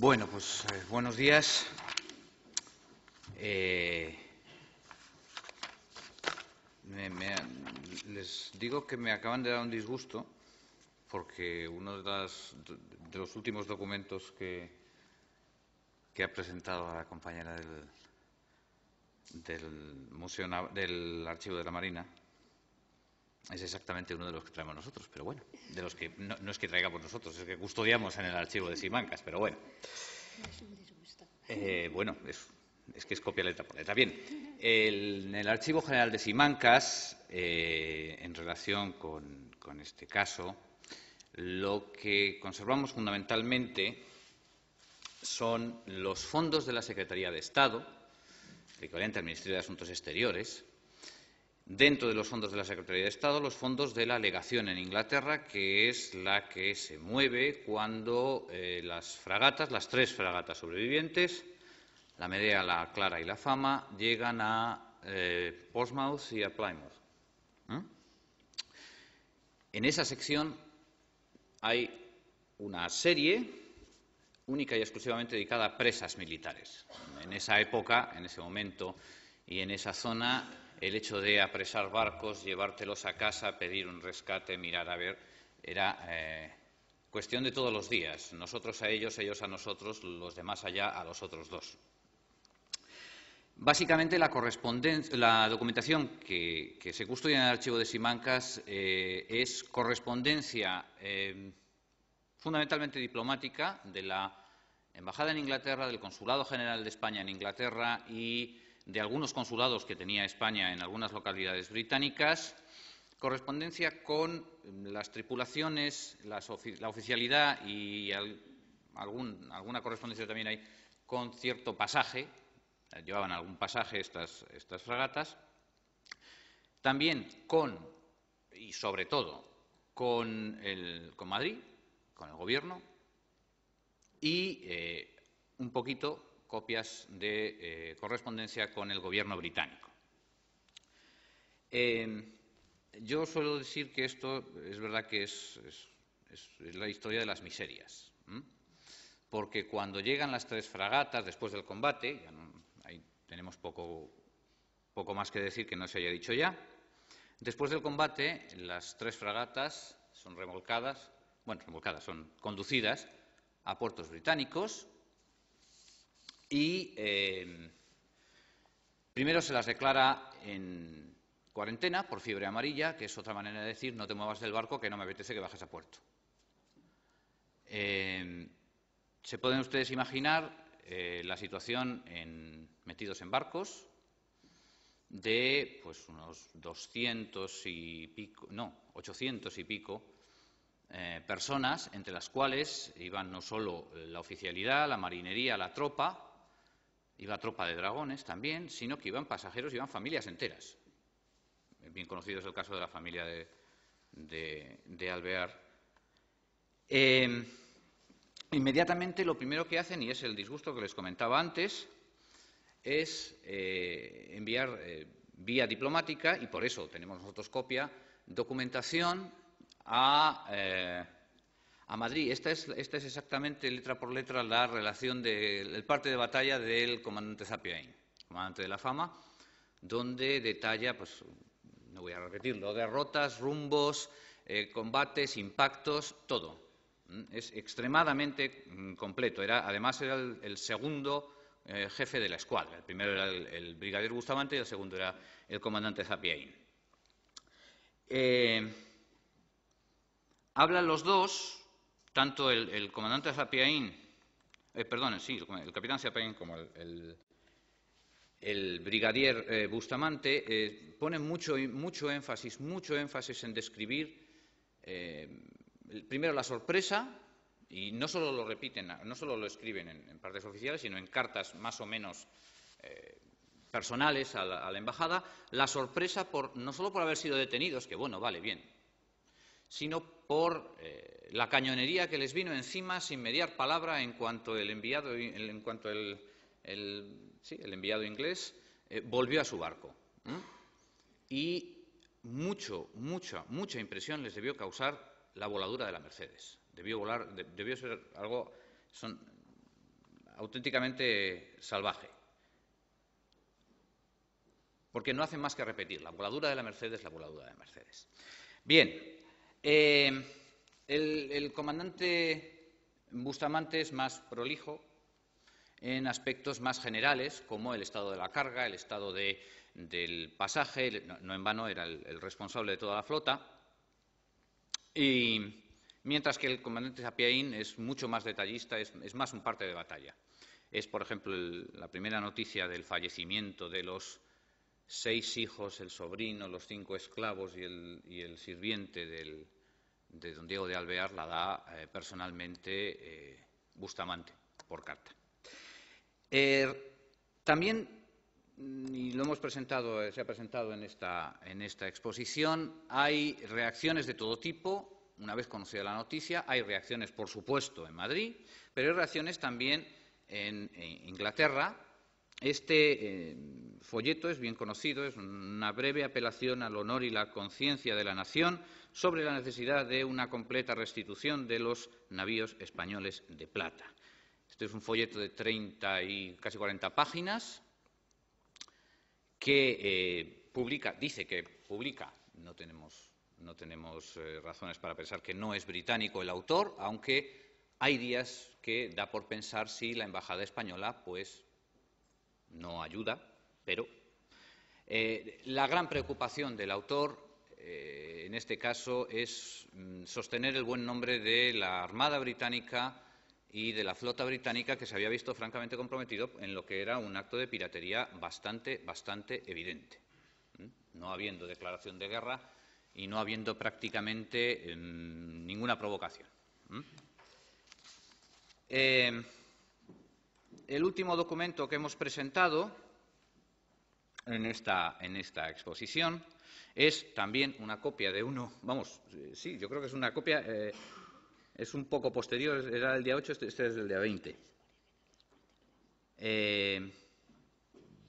Bueno, pues buenos días. Les digo que me acaban de dar un disgusto porque uno de los últimos documentos que ha presentado a la compañera del Archivo de la Marina es exactamente uno de los que traemos nosotros, pero bueno, de los que no es que traigamos nosotros, es que custodiamos en el archivo de Simancas, pero bueno. Bueno, es que es copia letra por letra. Bien, en el Archivo General de Simancas, en relación con este caso, lo que conservamos fundamentalmente son los fondos de la Secretaría de Estado, equivalente al Ministerio de Asuntos Exteriores. Dentro de los fondos de la Secretaría de Estado, los fondos de la legación en Inglaterra, que es la que se mueve cuando las tres fragatas sobrevivientes, la Medea, la Clara y la Fama, llegan a Portsmouth y a Plymouth. En esa sección hay una serie única y exclusivamente dedicada a presas militares. En esa época, en ese momento y en esa zona, el hecho de apresar barcos, llevártelos a casa, pedir un rescate, mirar a ver, era cuestión de todos los días. Nosotros a ellos, ellos a nosotros, los demás allá a los otros dos. Básicamente, la documentación que se custodia en el archivo de Simancas es correspondencia fundamentalmente diplomática de la Embajada en Inglaterra, del Consulado General de España en Inglaterra y de algunos consulados que tenía España en algunas localidades británicas, correspondencia con las tripulaciones, la oficialidad y alguna correspondencia también hay con cierto pasaje. Llevaban algún pasaje estas fragatas. También y sobre todo, con Madrid, con el Gobierno, y un poquito copias de correspondencia con el Gobierno británico. Yo suelo decir que esto es verdad que es la historia de las miserias, porque cuando llegan las tres fragatas después del combate, ahí tenemos poco más que decir que no se haya dicho ya. Después del combate, las tres fragatas son son conducidas a puertos británicos y primero se las declara en cuarentena por fiebre amarilla, que es otra manera de decir no te muevas del barco que no me apetece que bajes a puerto. Se pueden ustedes imaginar la situación metidos en barcos de pues unos 800 y pico personas, entre las cuales iban no solo la oficialidad, la marinería, la tropa, iba tropa de dragones también, sino que iban pasajeros, iban familias enteras. Bien conocido es el caso de la familia de Alvear. Inmediatamente lo primero que hacen, y es el disgusto que les comentaba antes, es enviar vía diplomática, y por eso tenemos nosotros copia, documentación a Madrid. Esta es exactamente, letra por letra, la relación del parte de batalla del comandante Zapiaín, comandante de la Fama, donde detalla, pues no voy a repetirlo, derrotas, rumbos, combates, impactos, todo. Es extremadamente completo. Además era el segundo jefe de la escuadra. El primero era el brigadier Bustamante y el segundo era el comandante Zapiaín. Hablan los dos, tanto el comandante Zapiaín, el capitán Zapiaín como el brigadier Bustamante, ponen mucho énfasis en describir primero la sorpresa, y no solo lo repiten, no solo lo escriben en partes oficiales, sino en cartas más o menos personales a la embajada, la sorpresa no solo por haber sido detenidos, que bueno, vale, bien, sino por la cañonería que les vino encima sin mediar palabra en cuanto el enviado inglés volvió a su barco. Y mucha impresión les debió causar la voladura de la Mercedes. Debió ser algo... auténticamente salvaje, porque no hacen más que repetir la voladura de la Mercedes, la voladura de la Mercedes. Bien, el comandante Bustamante es más prolijo en aspectos más generales, como el estado de la carga, el estado del pasaje. No en vano era el responsable de toda la flota. Y mientras que el comandante Sapiaín es mucho más detallista, es más un parte de batalla. Es, por ejemplo, la primera noticia del fallecimiento de los 6 hijos, el sobrino, los 5 esclavos y el sirviente de don Diego de Alvear la da personalmente Bustamante por carta. También, y lo hemos presentado, se ha presentado en esta exposición, hay reacciones de todo tipo. Una vez conocida la noticia, hay reacciones, por supuesto, en Madrid, pero hay reacciones también en Inglaterra. Este folleto es bien conocido, es una breve apelación al honor y la conciencia de la nación sobre la necesidad de una completa restitución de los navíos españoles de plata. Este es un folleto de 30 y casi 40 páginas que dice que publica, no tenemos razones para pensar que no es británico el autor, aunque hay días que da por pensar si la embajada española pues no ayuda, pero la gran preocupación del autor en este caso es sostener el buen nombre de la Armada británica y de la flota británica, que se había visto francamente comprometido en lo que era un acto de piratería bastante evidente, no habiendo declaración de guerra y no habiendo prácticamente ninguna provocación. El último documento que hemos presentado en esta exposición es también una copia de uno, sí, yo creo que es una copia, es un poco posterior, era el día 8, este es el día 20.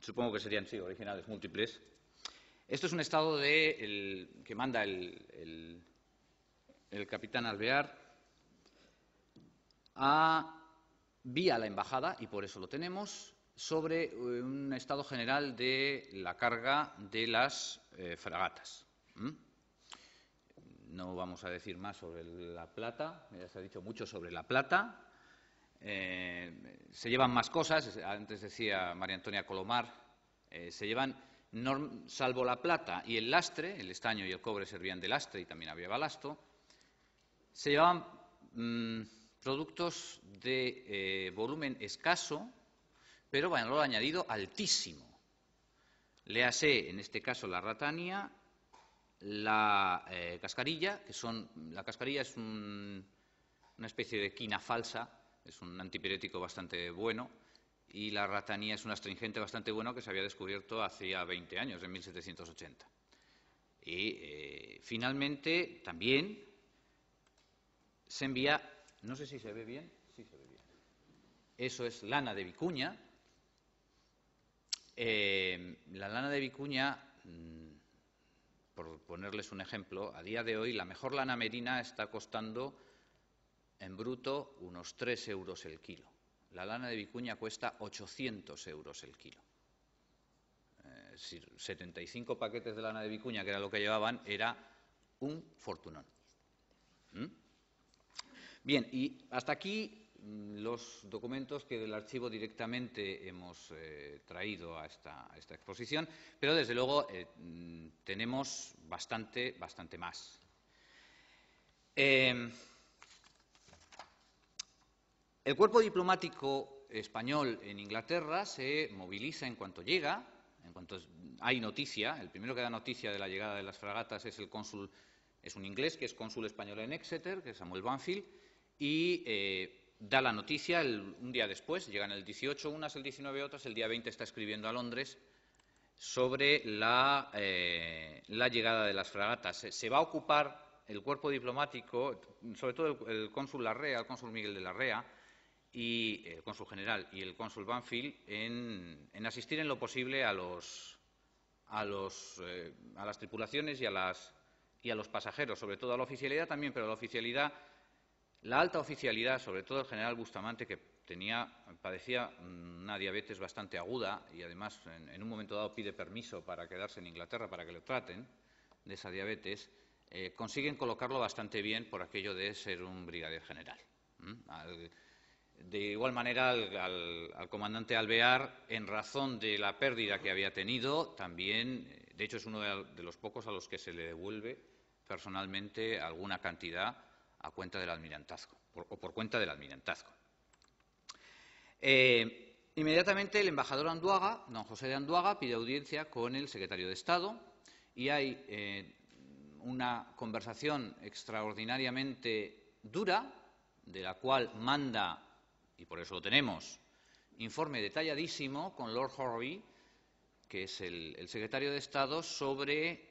Supongo que serían, sí, originales múltiples. Esto es un estado que manda el capitán Alvear vía la embajada, y por eso lo tenemos, sobre un estado general de la carga de las fragatas. No vamos a decir más sobre la plata, ya se ha dicho mucho sobre la plata. Se llevan más cosas, antes decía María Antonia Colomar, se llevan, salvo la plata y el lastre, el estaño y el cobre servían de lastre y también había balasto, se llevaban productos de volumen escaso, pero valor añadido altísimo. Léase, en este caso, la ratania, la cascarilla, la cascarilla es una especie de quina falsa, es un antipirético bastante bueno, y la ratania es un astringente bastante bueno que se había descubierto hacía 20 años, en 1780. Y finalmente también se envía, no sé si se ve bien, sí se ve bien, eso es lana de vicuña. La lana de vicuña, por ponerles un ejemplo, a día de hoy la mejor lana merina está costando en bruto unos 3 euros el kilo. La lana de vicuña cuesta 800 euros el kilo. 75 paquetes de lana de vicuña, que era lo que llevaban, era un fortunón. Bien, y hasta aquí los documentos que del archivo directamente hemos traído a esta exposición, pero desde luego tenemos bastante más. El cuerpo diplomático español en Inglaterra se moviliza en cuanto llega, en cuanto hay noticia. El primero que da noticia de la llegada de las fragatas es el cónsul, es un inglés que es cónsul español en Exeter, que es Samuel Banfield, y da la noticia un día después. Llegan el 18 unas, el 19 otras, el día 20 está escribiendo a Londres sobre la llegada de las fragatas. Se va a ocupar el cuerpo diplomático, sobre todo el cónsul Larrea, el cónsul Miguel de Larrea, y el cónsul general y el cónsul Banfield en asistir en lo posible a las tripulaciones y a los pasajeros, sobre todo a la oficialidad también, pero a la oficialidad, la alta oficialidad, sobre todo el general Bustamante, que padecía una diabetes bastante aguda y además en un momento dado pide permiso para quedarse en Inglaterra para que le traten de esa diabetes, consiguen colocarlo bastante bien por aquello de ser un brigadier general. De igual manera, al comandante Alvear, en razón de la pérdida que había tenido, también, de hecho es uno de los pocos a los que se le devuelve personalmente alguna cantidad a cuenta del almirantazgo, o por cuenta del almirantazgo. Inmediatamente el embajador Anduaga, don José de Anduaga, pide audiencia con el secretario de Estado y hay una conversación extraordinariamente dura, de la cual manda, y por eso lo tenemos, informe detalladísimo con Lord Horreby, que es el secretario de Estado, sobre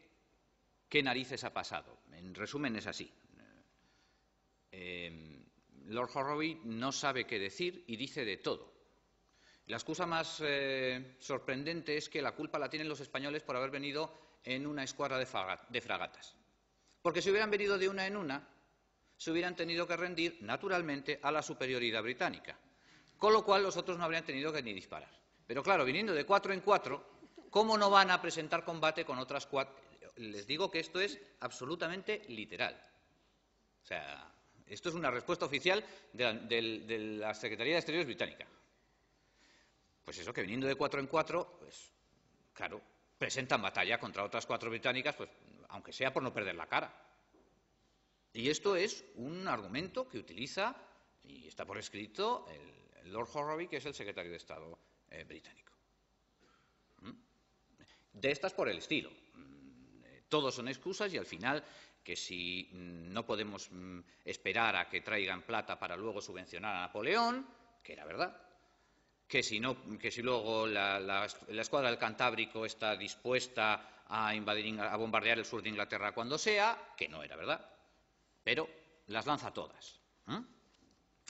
qué narices ha pasado. En resumen, es así. Lord Horreby no sabe qué decir y dice de todo. La excusa más sorprendente es que la culpa la tienen los españoles por haber venido en una escuadra de fragatas. Porque si hubieran venido de una en una, se hubieran tenido que rendir, naturalmente, a la superioridad británica. Con lo cual, los otros no habrían tenido que ni disparar. Pero claro, viniendo de 4 en 4, ¿cómo no van a presentar combate con otras 4? Les digo que esto es absolutamente literal. O sea, esto es una respuesta oficial de la Secretaría de Exteriores británica. Pues eso, que viniendo de 4 en 4, pues claro, presentan batalla contra otras 4 británicas, pues aunque sea por no perder la cara. Y esto es un argumento que utiliza, y está por escrito, el Lord Horreby, que es el secretario de Estado británico. De estas por el estilo. Todos son excusas y al final, que si no podemos esperar a que traigan plata para luego subvencionar a Napoleón, que era verdad, que si luego la escuadra del Cantábrico está dispuesta a bombardear el sur de Inglaterra cuando sea, que no era verdad. Pero las lanza todas.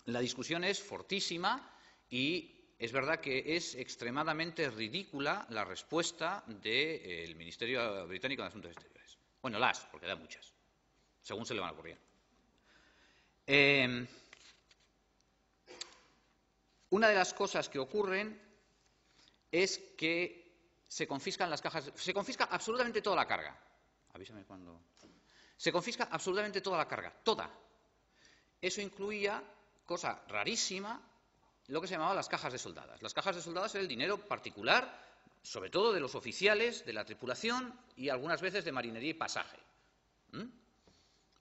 La discusión es fortísima y es verdad que es extremadamente ridícula la respuesta del Ministerio Británico de Asuntos Exteriores. Bueno, porque da muchas, según se le van ocurriendo. Una de las cosas que ocurren es que se confiscan las cajas, se confisca absolutamente toda la carga. Avísame cuando. Se confisca absolutamente toda la carga, toda. Eso incluía, cosa rarísima, lo que se llamaban las cajas de soldadas. Las cajas de soldadas era el dinero particular, sobre todo de los oficiales, de la tripulación y algunas veces de marinería y pasaje.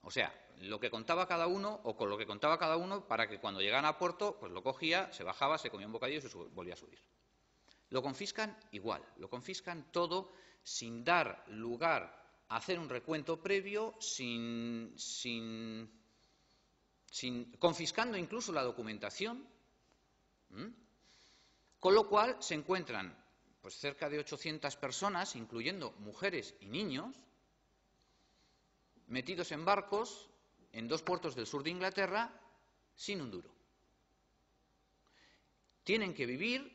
O sea, lo que contaba cada uno, o con lo que contaba cada uno, para que cuando llegaran a puerto, pues lo cogía, se bajaba, se comía un bocadillo y se volvía a subir. Lo confiscan igual, lo confiscan todo sin dar lugar hacer un recuento previo, confiscando incluso la documentación, con lo cual se encuentran pues cerca de 800 personas, incluyendo mujeres y niños, metidos en barcos en 2 puertos del sur de Inglaterra sin un duro. Tienen que vivir,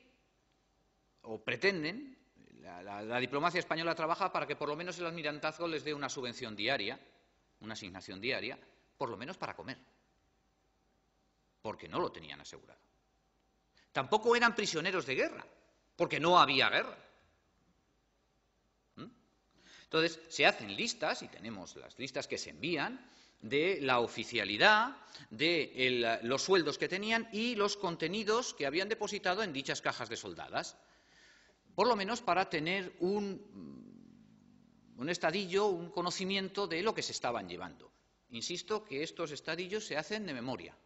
o pretenden. La diplomacia española trabaja para que por lo menos el almirantazgo les dé una subvención diaria, una asignación diaria, por lo menos para comer, porque no lo tenían asegurado. Tampoco eran prisioneros de guerra, porque no había guerra. Entonces, se hacen listas, y tenemos las listas que se envían, de la oficialidad, de los sueldos que tenían y los contenidos que habían depositado en dichas cajas de soldadas. Por lo menos para tener un estadillo, un conocimiento de lo que se estaban llevando. Insisto que estos estadillos se hacen de memoria,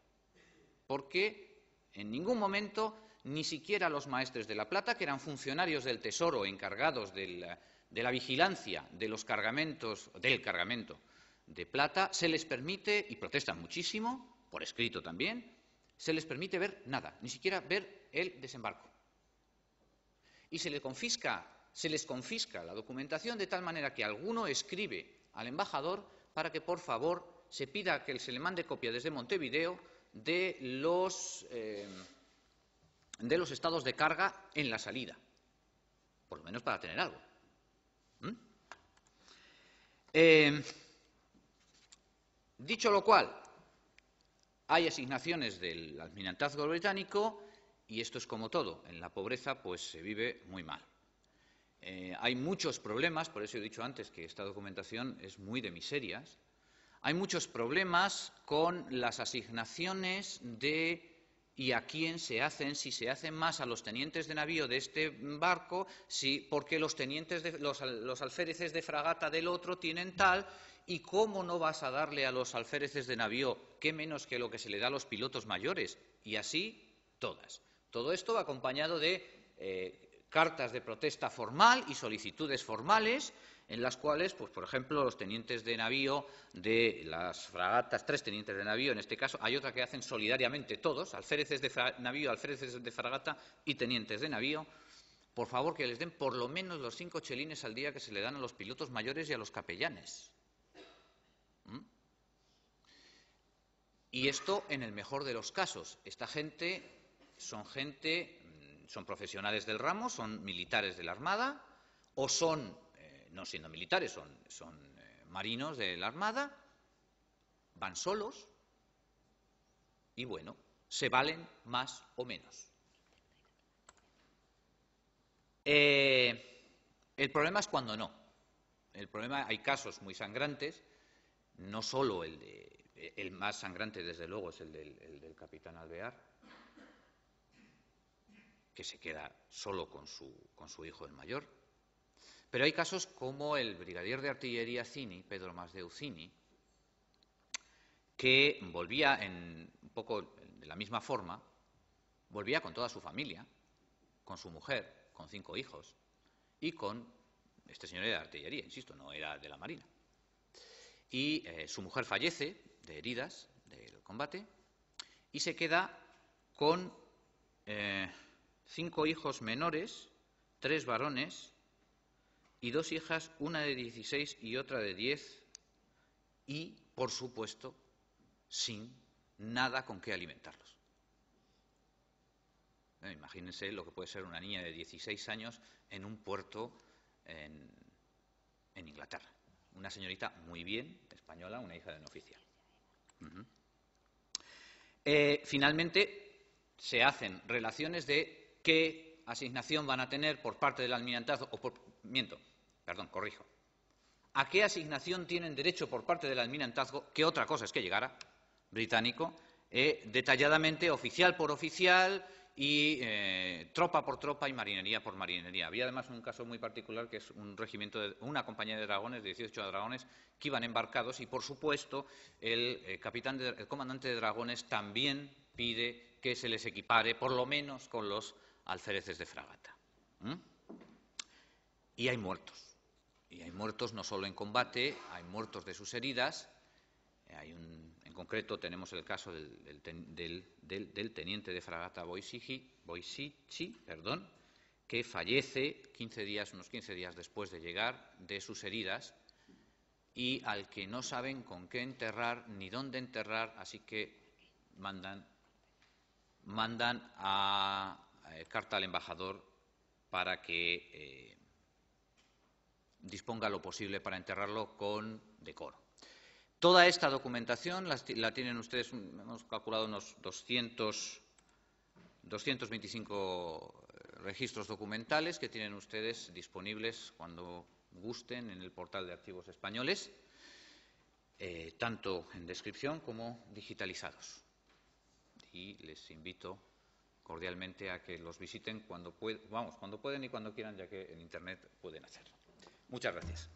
porque en ningún momento, ni siquiera los maestres de la plata, que eran funcionarios del Tesoro encargados de la vigilancia de los cargamentos, del cargamento de plata, se les permite, y protestan muchísimo, por escrito también, se les permite ver nada, ni siquiera ver el desembarco. Y se les confisca la documentación de tal manera que alguno escribe al embajador para que, por favor, se pida que se le mande copia desde Montevideo de los estados de carga en la salida, por lo menos para tener algo. Dicho lo cual, hay asignaciones del almirantazgo británico Y esto es como todo. En la pobreza pues se vive muy mal. Hay muchos problemas, por eso he dicho antes que esta documentación es muy de miserias. Hay muchos problemas con las asignaciones de y a quién se hacen, si se hacen más a los tenientes de navío de este barco, porque los alféreces de fragata del otro tienen tal, y cómo no vas a darle a los alféreces de navío qué menos que lo que se le da a los pilotos mayores, y así todas. Todo esto va acompañado de cartas de protesta formal y solicitudes formales en las cuales, pues, por ejemplo, los tenientes de navío de las fragatas, 3 tenientes de navío en este caso, hay otra que hacen solidariamente todos, alféreces de navío, alféreces de fragata y tenientes de navío, por favor que les den por lo menos los 5 chelines al día que se le dan a los pilotos mayores y a los capellanes. Y esto en el mejor de los casos. Esta gente son profesionales del ramo, son militares de la Armada, o son, no siendo militares, son marinos de la Armada, van solos y, bueno, se valen más o menos. El problema es cuando no. El problema, hay casos muy sangrantes, no solo el más sangrante, desde luego, es el del capitán Alvear, que se queda solo con su hijo el mayor. Pero hay casos como el brigadier de artillería Cini, Pedro Masdeu Cini, que volvía un poco de la misma forma, volvía con toda su familia, con su mujer, con 5 hijos, y con este señor era de artillería, insisto, no era de la Marina. Y su mujer fallece de heridas del combate y se queda con 5 hijos menores, 3 varones y 2 hijas, una de 16 y otra de 10, y, por supuesto, sin nada con qué alimentarlos. Imagínense lo que puede ser una niña de 16 años en un puerto en Inglaterra. Una señorita muy bien, española, una hija de un oficial. Finalmente, se hacen relaciones de qué asignación van a tener por parte del almirantazgo, ¿A qué asignación tienen derecho por parte del almirantazgo, que otra cosa es que llegara, británico, detalladamente, oficial por oficial y tropa por tropa y marinería por marinería? Había además un caso muy particular que es una compañía de dragones, de 18 dragones, que iban embarcados y, por supuesto, el comandante de dragones también pide que se les equipare, por lo menos, con los alféreces de fragata. Y hay muertos. Y hay muertos no solo en combate, hay muertos de sus heridas. En concreto tenemos el caso del teniente de fragata Boisichi, que fallece unos 15 días después de llegar de sus heridas y al que no saben con qué enterrar ni dónde enterrar, así que mandan carta al embajador para que disponga lo posible para enterrarlo con decoro. Toda esta documentación la tienen ustedes, hemos calculado unos 225 registros documentales que tienen ustedes disponibles cuando gusten en el portal de archivos españoles, tanto en descripción como digitalizados. Y les invito cordialmente a que los visiten cuando pueden y cuando quieran, ya que en Internet pueden hacerlo. Muchas gracias.